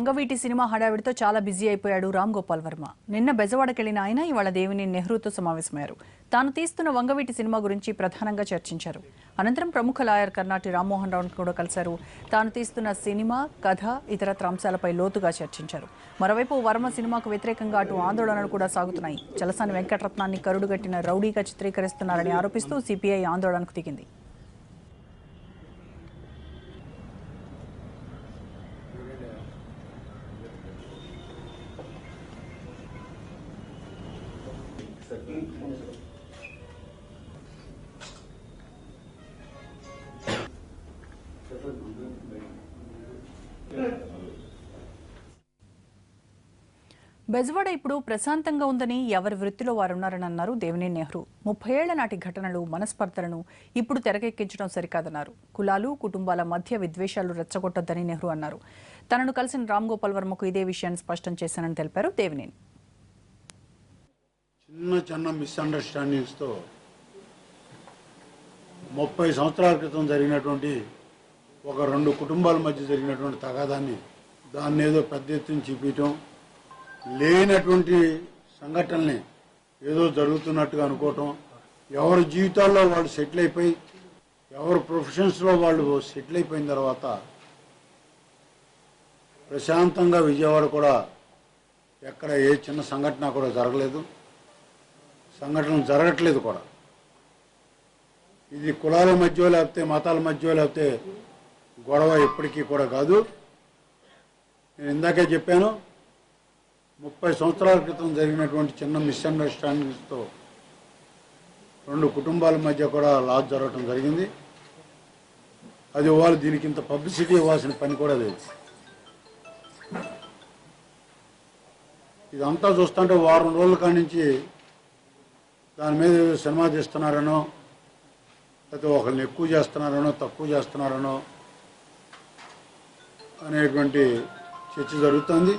Vangaveeti cinema హడావిడితో చాలా busy అయిపోయాడు రామ్ గోపాల్ వర్మ. నిన్న బెజవాడకెళ్లిన ఆయన ఇవాళ దేవినేని నెహ్రూతో సమావేశమయ్యారు. తాను తీస్తున్న వంగవీటి సినిమా గురించి ప్రధానంగా చర్చించారు. అనంతరం ప్రముఖ లాయర్ కర్నాటి రామ్మోహన్ రావును కూడా కలిశారు. తాను తీస్తున్న సినిమా కథ ఇతరత్ర అంశాలపై లోతుగా చర్చించారు. మరోవైపు వర్మ సినిమాకు వ్యతిరేకంగా అటు ఆందోళనలు కూడా సాగుతున్నాయి. చలసాని వెంకటరత్నాన్ని కరుడుగట్టిన రౌడీగా చిత్రీకరిస్తున్నారని ఆరోపిస్తూ సిపిఐ ఆందోళనకు దిగింది. బెజవాడ ఇప్పుడు ప్రశాంతంగా ఉందని ఎవరి వృత్తిలో వారున్నారని అన్నారు దేవినేని నెహ్రూ. 30 ఏళ్ల నాటి ఘటనలు, మనస్పర్ధలను ఇప్పుడు తెరకెక్కించడం సరికాదన్నారు. కులాలు, కుటుంబాల మధ్య విద్వేషాలు రెచ్చగొట్టొద్దని నెహ్రూ అన్నారు. తనను కలిసిన రామ్ గోపాల్ వర్మకు ఇదే విషయాన్ని స్పష్టం చేశానని తెలిపారు దేవినేని. చిన్న మిస్అండర్స్టాండింగ్స్తో 30 సంవత్సరాల క్రితం జరిగినటువంటి ఒక 2 కుటుంబాల మధ్య జరిగినటువంటి తగాదాన్ని దాన్ని ఏదో పెద్ద ఎత్తున చూపించడం, లేనటువంటి సంఘటనల్ని ఏదో జరుగుతున్నట్టుగా అనుకోవటం, ఎవరి జీవితాల్లో వాళ్ళు సెటిల్ అయిపోయి ఎవరి ప్రొఫెషన్స్లో వాళ్ళు సెటిల్ అయిపోయిన తర్వాత ప్రశాంతంగా విజయవాడ కూడా ఎక్కడ ఏ చిన్న సంఘటన కూడా జరగలేదు, సంఘటనలు జరగట్లేదు కూడా. ఇది కులాల మధ్య లేకపోతే మతాల మధ్య లేకపోతే గొడవ ఎప్పటికీ కూడా కాదు. నేను ఇందాకే చెప్పాను, 30 సంవత్సరాల క్రితం జరిగినటువంటి చిన్న మిస్అండర్స్టాండింగ్స్తో 2 కుటుంబాల మధ్య కూడా లాస్ జరగటం జరిగింది. అది వాళ్ళు దీనికి ఇంత పబ్లిసిటీ ఇవ్వాల్సిన పని కూడా లేదు. ఇదంతా చూస్తుంటే వారం రోజుల కాడి నుంచి దాని మీద సినిమా తీస్తున్నారనో, లేకపోతే ఒకరిని ఎక్కువ చేస్తున్నారనో తక్కువ చేస్తున్నారనో అనేటువంటి చర్చ జరుగుతుంది.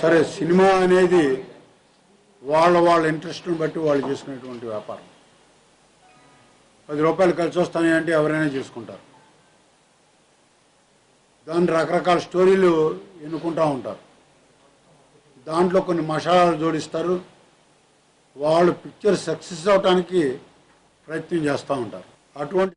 సరే, సినిమా అనేది వాళ్ళ ఇంట్రెస్ట్ని బట్టి వాళ్ళు చేసుకునేటువంటి వ్యాపారం. 10 రూపాయలు కలిసి వస్తాయి అంటే ఎవరైనా చేసుకుంటారు. దాని రకరకాల స్టోరీలు ఎన్నుకుంటూ ఉంటారు. దాంట్లో కొన్ని మసాలాలు జోడిస్తారు. వాళ్ళు పిక్చర్ సక్సెస్ అవడానికి ప్రయత్నం చేస్తూ ఉంటారు. అటువంటి